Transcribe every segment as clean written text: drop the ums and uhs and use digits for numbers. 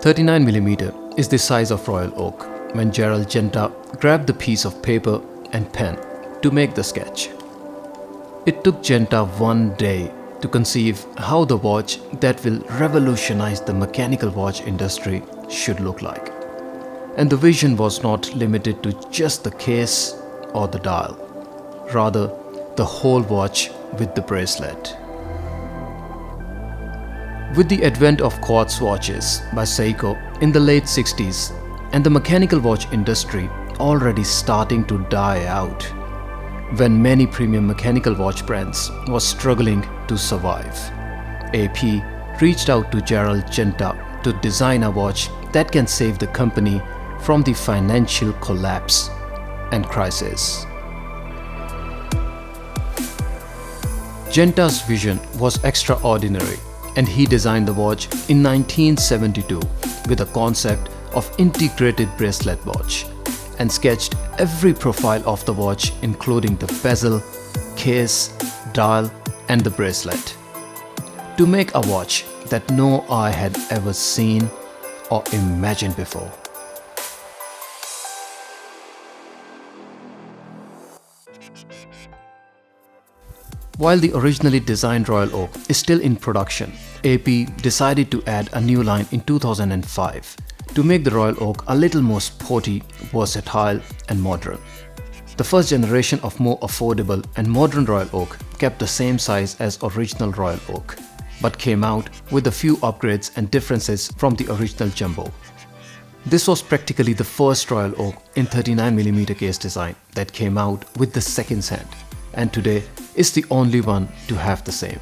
39mm is the size of Royal Oak when Gerald Genta grabbed the piece of paper and pen to make the sketch. It took Genta one day to conceive how the watch that will revolutionize the mechanical watch industry should look like. And the vision was not limited to just the case or the dial, rather the whole watch with the bracelet. With the advent of quartz watches by Seiko in the late 60s and the mechanical watch industry already starting to die out, when many premium mechanical watch brands were struggling to survive, AP reached out to Gerald Genta to design a watch that can save the company from the financial collapse and crisis. Genta's vision was extraordinary, and he designed the watch in 1972 with a concept of integrated bracelet watch and sketched every profile of the watch, including the bezel, case, dial and the bracelet, to make a watch that no eye had ever seen or imagined before. While the originally designed Royal Oak is still in production, AP decided to add a new line in 2005 to make the Royal Oak a little more sporty, versatile and modern. The first generation of more affordable and modern Royal Oak kept the same size as original Royal Oak, but came out with a few upgrades and differences from the original Jumbo. This was practically the first Royal Oak in 39mm case design that came out with the seconds hand, and today is the only one to have the same.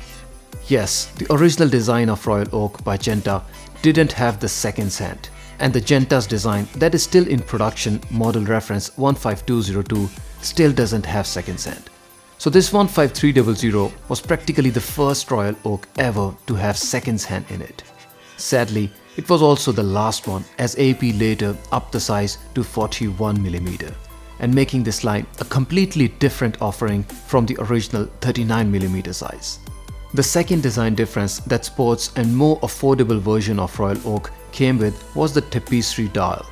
Yes, the original design of Royal Oak by Genta didn't have the seconds hand, and the Genta's design that is still in production, model reference 15202, still doesn't have seconds hand. So this 15300 was practically the first Royal Oak ever to have seconds hand in it. Sadly, it was also the last one, as AP later upped the size to 41mm. and making this line a completely different offering from the original 39mm size. The second design difference that sports a more affordable version of Royal Oak came with was the tapestry dial.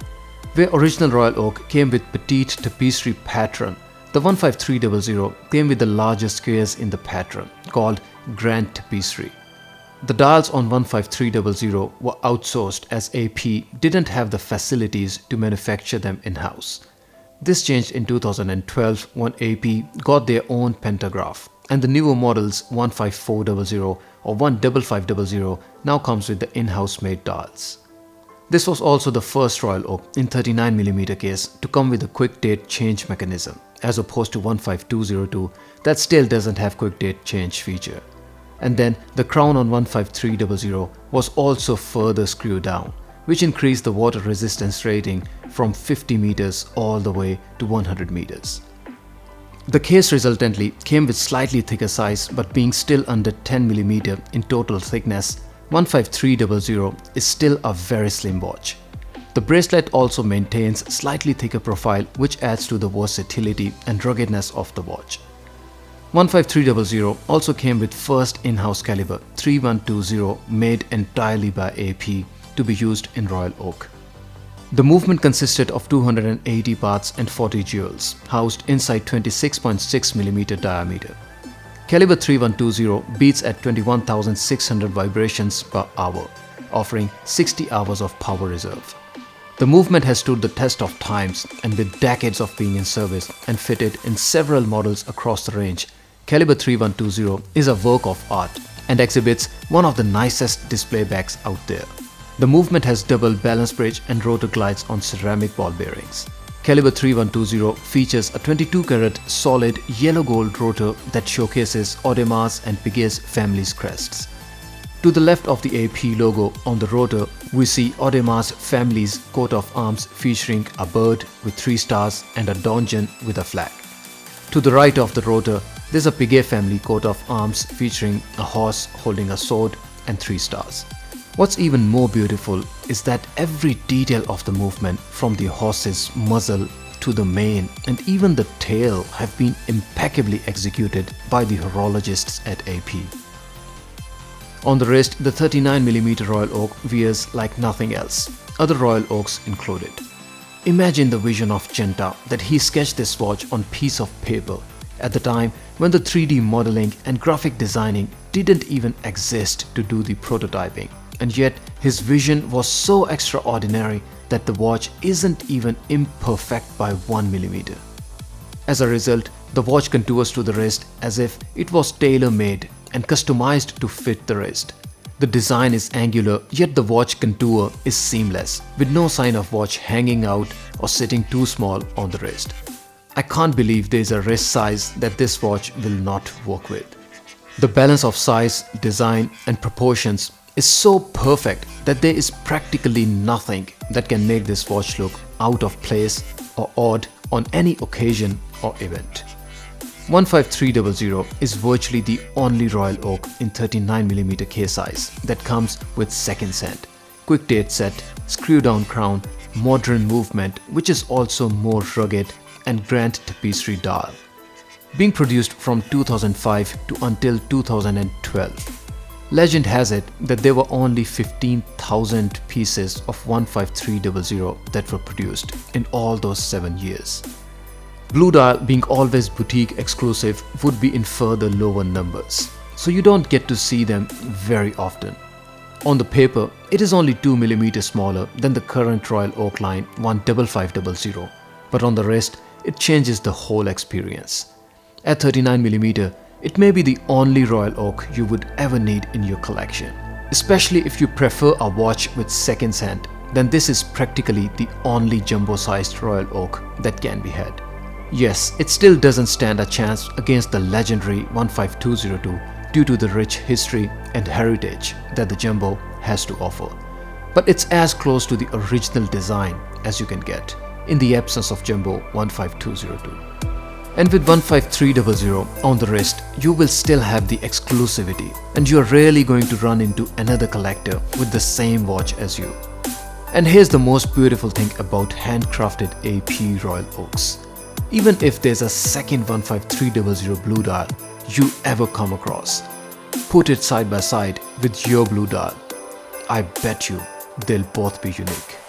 Where original Royal Oak came with petite tapestry pattern, the 15300 came with the largest squares in the pattern called Grand Tapestry. The dials on 15300 were outsourced as AP didn't have the facilities to manufacture them in-house. This changed in 2012 when AP got their own pantograph, and the newer models 15400 or 15500 now comes with the in-house made dials. This was also the first Royal Oak in 39mm case to come with a quick date change mechanism, as opposed to 15202 that still doesn't have quick date change feature. And then the crown on 15300 was also further screwed down, which increased the water resistance rating from 50 meters all the way to 100 meters. The case resultantly came with slightly thicker size, but being still under 10mm in total thickness, 15300 is still a very slim watch. The bracelet also maintains slightly thicker profile, which adds to the versatility and ruggedness of the watch. 15300 also came with first in-house caliber 3120 made entirely by AP to be used in Royal Oak. The movement consisted of 280 parts and 40 jewels, housed inside 26.6mm diameter. Caliber 3120 beats at 21,600 vibrations per hour, offering 60 hours of power reserve. The movement has stood the test of times, and with decades of being in service and fitted in several models across the range, Caliber 3120 is a work of art and exhibits one of the nicest display backs out there. The movement has double balance bridge and rotor glides on ceramic ball bearings. Caliber 3120 features a 22-carat solid yellow-gold rotor that showcases Audemars and Piguet family's crests. To the left of the AP logo on the rotor, we see Audemars family's coat of arms featuring a bird with 3 stars and a donjon with a flag. To the right of the rotor, there's a Piguet family coat of arms featuring a horse holding a sword and 3 stars. What's even more beautiful is that every detail of the movement, from the horse's muzzle to the mane and even the tail, have been impeccably executed by the horologists at AP. On the wrist, the 39mm Royal Oak wears like nothing else, other Royal Oaks included. Imagine the vision of Genta that he sketched this watch on piece of paper at the time when the 3D modeling and graphic designing didn't even exist to do the prototyping. And yet his vision was so extraordinary that the watch isn't even imperfect by 1mm. As a result, the watch contours to the wrist as if it was tailor-made and customized to fit the wrist. The design is angular, yet the watch contour is seamless, with no sign of watch hanging out or sitting too small on the wrist. I can't believe there is a wrist size that this watch will not work with. The balance of size, design and proportions is so perfect that there is practically nothing that can make this watch look out of place or odd on any occasion or event. 15300 is virtually the only Royal Oak in 39mm case size that comes with seconds hand, quick date set, screw down crown, modern movement which is also more rugged, and grand tapestry dial. Being produced from 2005 to until 2012. Legend has it that there were only 15,000 pieces of 15300 that were produced in all those 7 years. Blue dial, being always boutique exclusive, would be in further lower numbers, so you don't get to see them very often. On the paper, it is only 2mm smaller than the current Royal Oak line 15500, but on the wrist, it changes the whole experience. At 39mm, it may be the only Royal Oak you would ever need in your collection. Especially if you prefer a watch with seconds hand, then this is practically the only jumbo-sized Royal Oak that can be had. Yes, it still doesn't stand a chance against the legendary 15202 due to the rich history and heritage that the jumbo has to offer. But it's as close to the original design as you can get in the absence of jumbo 15202. And with 15300 on the wrist, you will still have the exclusivity, and you're rarely going to run into another collector with the same watch as you. And here's the most beautiful thing about handcrafted AP Royal Oaks. Even if there's a second 15300 blue dial you ever come across, put it side by side with your blue dial. I bet you they'll both be unique.